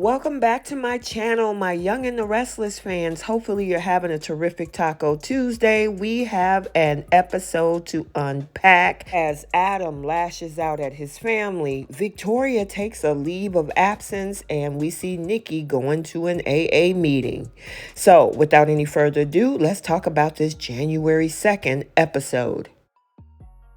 Welcome back to my channel, my Young and the Restless fans. Hopefully you're having a terrific Taco Tuesday. We have an episode to unpack. As Adam lashes out at his family, Victoria takes a leave of absence, and we see Nikki going to an AA meeting. So without any further ado, let's talk about this January 2nd episode.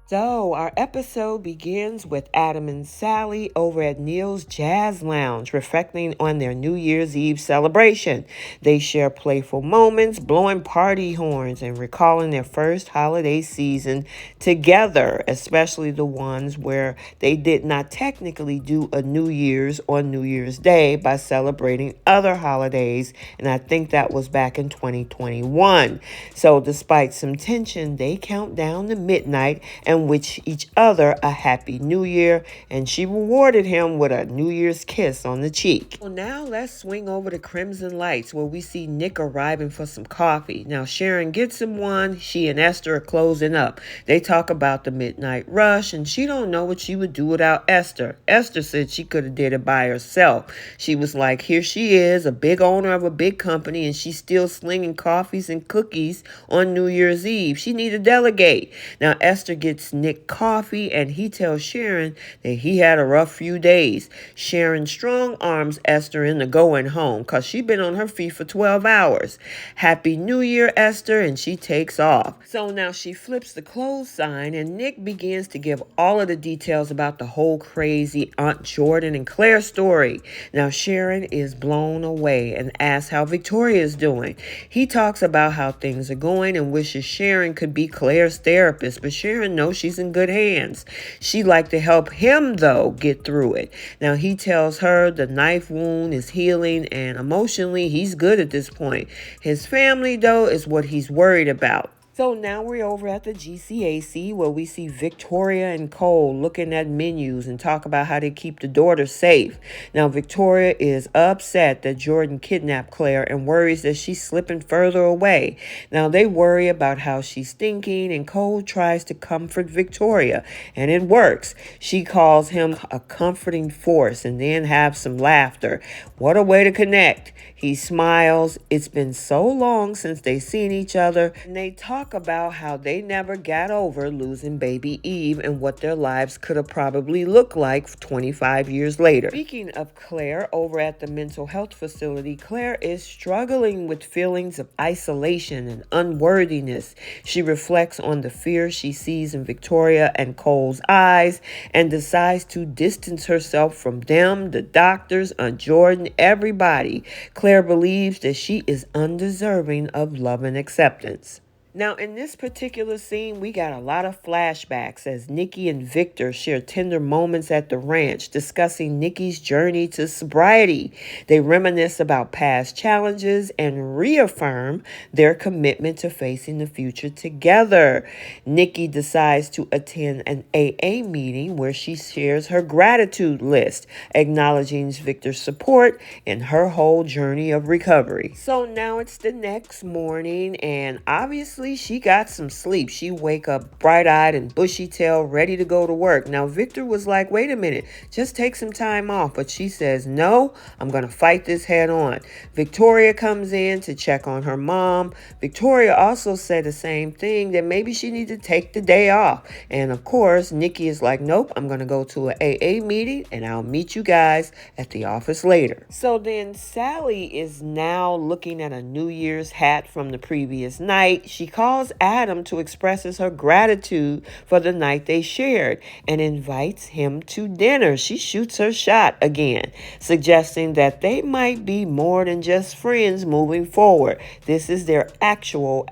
So, our episode begins with Adam and Sally over at Neil's Jazz Lounge, reflecting on their New Year's Eve celebration. They share playful moments, blowing party horns, and recalling their first holiday season together, especially the ones where they did not technically do a New Year's on New Year's Day by celebrating other holidays, and I think that was back in 2021. So, despite some tension, they count down to midnight and wish each other a happy new year, and she rewarded him with a New Year's kiss on the cheek. Well, now let's swing over to Crimson Lights, where we see Nick arriving for some coffee. Now Sharon gets him one. She and Esther are closing up. They talk about the midnight rush, and she don't know what she would do without Esther. Esther said she could have did it by herself. She was like, here she is, a big owner of a big company, and she's still slinging coffees and cookies on New Year's Eve. She need to delegate. Now Esther gets Nick coffee, and he tells Sharon that he had a rough few days. Sharon strong arms Esther into going home because she's been on her feet for 12 hours. Happy New Year, Esther, and she takes off. So now she flips the close sign, and Nick begins to give all of the details about the whole crazy Aunt Jordan and Claire story. Now Sharon is blown away and asks how Victoria is doing. He talks about how things are going and wishes Sharon could be Claire's therapist, but Sharon knows she's in good hands. She'd like to help him, though, get through it. Now, he tells her the knife wound is healing, and emotionally, he's good at this point. His family, though, is what he's worried about. So now we're over at the GCAC, where we see Victoria and Cole looking at menus and talk about how they keep the daughter safe. Now Victoria is upset that Jordan kidnapped Claire and worries that she's slipping further away. Now they worry about how she's thinking, and Cole tries to comfort Victoria, and it works. She calls him a comforting force and then have some laughter. What a way to connect. He smiles. It's been so long since they've seen each other, and they talk about how they never got over losing baby Eve and what their lives could have probably looked like 25 years later. Speaking of Claire, over at the mental health facility, Claire is struggling with feelings of isolation and unworthiness. She reflects on the fear she sees in Victoria and Cole's eyes and decides to distance herself from them, the doctors, Aunt Jordan, everybody. Claire believes that she is undeserving of love and acceptance. Now, in this particular scene, we got a lot of flashbacks as Nikki and Victor share tender moments at the ranch, discussing Nikki's journey to sobriety. They reminisce about past challenges and reaffirm their commitment to facing the future together. Nikki decides to attend an AA meeting where she shares her gratitude list, acknowledging Victor's support in her whole journey of recovery. So now it's the next morning, and obviously she got some sleep. She wake up bright-eyed and bushy-tailed, ready to go to work. Now, Victor was like, wait a minute, just take some time off. But she says, no, I'm going to fight this head on. Victoria comes in to check on her mom. Victoria also said the same thing, that maybe she needs to take the day off. And of course, Nikki is like, nope, I'm going to go to an AA meeting, and I'll meet you guys at the office later. So then Sally is now looking at a New Year's hat from the previous night. She calls Adam to express her gratitude for the night they shared and invites him to dinner. She shoots her shot again, suggesting that they might be more than just friends moving forward. This is their actual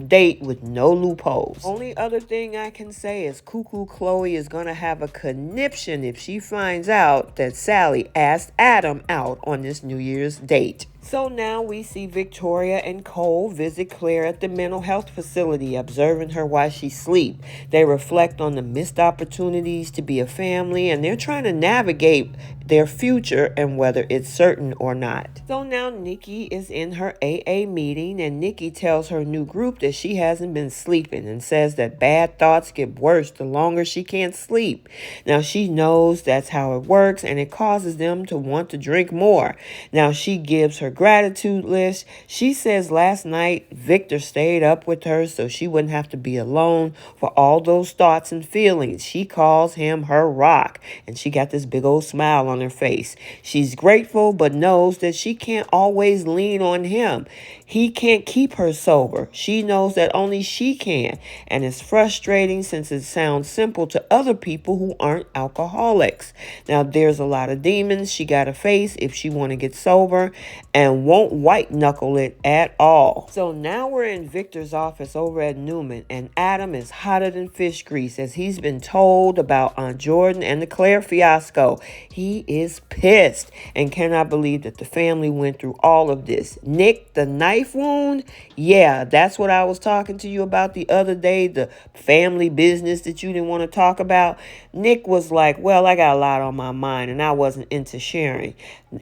date with no loopholes. Only other thing I can say is Cuckoo Chloe is going to have a conniption if she finds out that Sally asked Adam out on this New Year's date. So now we see Victoria and Cole visit Claire at the mental health facility, observing her while she sleeps. They reflect on the missed opportunities to be a family, and they're trying to navigate their future and whether it's certain or not. So now Nikki is in her AA meeting, and Nikki tells her new group that she hasn't been sleeping and says that bad thoughts get worse the longer she can't sleep. Now she knows that's how it works, and it causes them to want to drink more. Now she gives her gratitude list. She says last night Victor stayed up with her so she wouldn't have to be alone for all those thoughts and feelings. She calls him her rock, and she got this big old smile on her face. She's grateful but knows that she can't always lean on him. He can't keep her sober. She knows that only she can, and it's frustrating since it sounds simple to other people who aren't alcoholics. Now there's a lot of demons she got to face if she want to get sober, and won't white knuckle it at all. So now we're in Victor's office over at Newman, and Adam is hotter than fish grease as he's been told about Aunt Jordan and the Claire fiasco. He is pissed and cannot believe that the family went through all of this. Nick, the knife wound, yeah, that's what I was talking to you about the other day, the family business that you didn't want to talk about. Nick was like, well, I got a lot on my mind and I wasn't into sharing.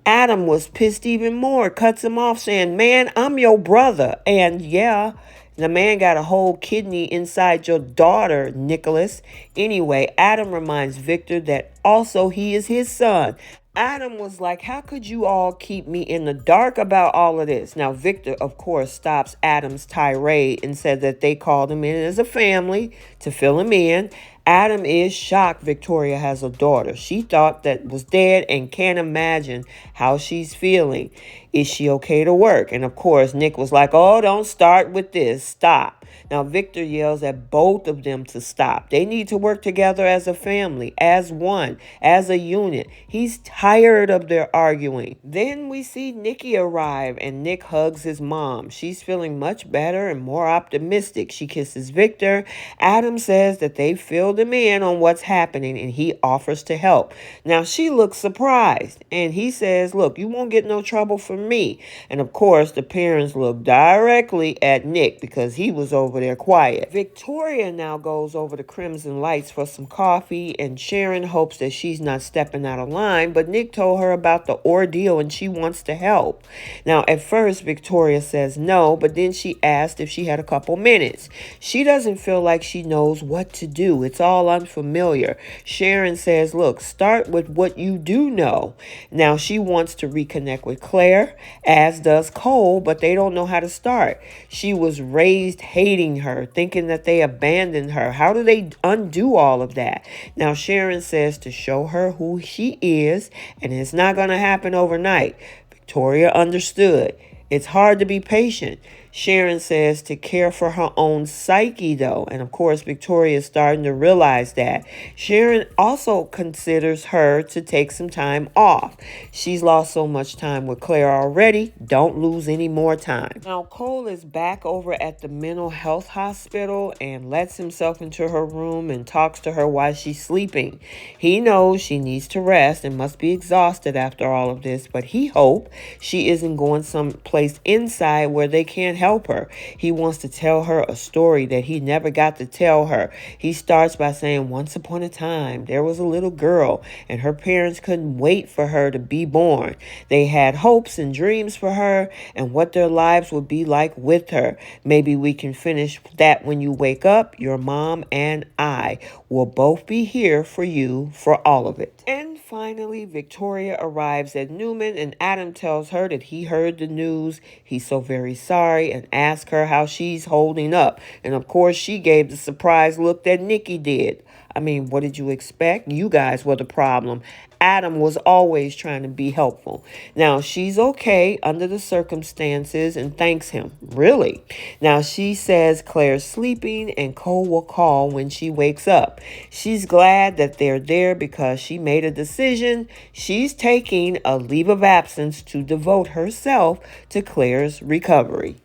Adam was pissed even more, cuts him off saying, man, I'm your brother. And yeah, the man got a whole kidney inside your daughter, Nicholas. Anyway, Adam reminds Victor that also he is his son. Adam was like, how could you all keep me in the dark about all of this? Now, Victor, of course, stops Adam's tirade and said that they called him in as a family to fill him in. Adam is shocked Victoria has a daughter. She thought that was dead and can't imagine how she's feeling. Is she okay to work? And of course, Nick was like, oh, don't start with this. Stop. Now, Victor yells at both of them to stop. They need to work together as a family, as one, as a unit. He's tired of their arguing. Then we see Nikki arrive, and Nick hugs his mom. She's feeling much better and more optimistic. She kisses Victor. Adam says that they filled him in on what's happening, and he offers to help. Now, she looks surprised, and he says, look, you won't get no trouble from me. And of course, the parents look directly at Nick because he was over there quiet. Victoria now goes over to Crimson Lights for some coffee, and Sharon hopes that she's not stepping out of line, but Nick told her about the ordeal and she wants to help. Now, at first, Victoria says no, but then she asked if she had a couple minutes. She doesn't feel like she knows what to do. It's all unfamiliar. Sharon says, look, start with what you do know. Now, she wants to reconnect with Claire, as does Cole, but they don't know how to start. She was raised hating her, thinking that they abandoned her. How do they undo all of that? Now, Sharon says to show her who she is, and it's not going to happen overnight. Victoria understood. It's hard to be patient. Sharon says to care for her own psyche, though. And of course, Victoria is starting to realize that. Sharon also considers her to take some time off. She's lost so much time with Claire already. Don't lose any more time. Now, Cole is back over at the mental health hospital and lets himself into her room and talks to her while she's sleeping. He knows she needs to rest and must be exhausted after all of this, but he hopes she isn't going someplace inside where they can't help her. He wants to tell her a story that he never got to tell her. He starts by saying, once upon a time, there was a little girl, and her parents couldn't wait for her to be born. They had hopes and dreams for her and what their lives would be like with her. Maybe we can finish that when you wake up. Your mom and I will both be here for you for all of it. And finally, Victoria arrives at Newman, and Adam tells her that he heard the news. He's so very sorry and asks her how she's holding up. And of course, she gave the surprised look that Nikki did. I mean, what did you expect? You guys were the problem. Adam was always trying to be helpful. Now, she's okay under the circumstances and thanks him. Really? Now, she says Claire's sleeping and Cole will call when she wakes up. She's glad that they're there because she made a decision. She's taking a leave of absence to devote herself to Claire's recovery.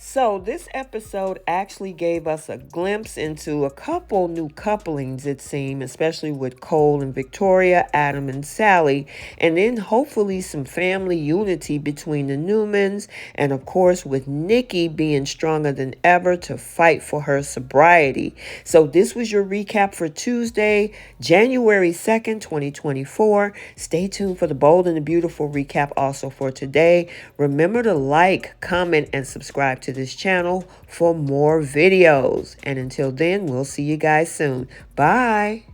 So this episode actually gave us a glimpse into a couple new couplings, it seemed, especially with Cole and Victoria, Adam and Sally, and then hopefully some family unity between the Newmans, and of course with Nikki being stronger than ever to fight for her sobriety. So this was your recap for Tuesday, January 2nd, 2024. Stay tuned for the bold and the beautiful recap also for today. Remember to like, comment, and subscribe to this channel for more videos. And until then, we'll see you guys soon. Bye.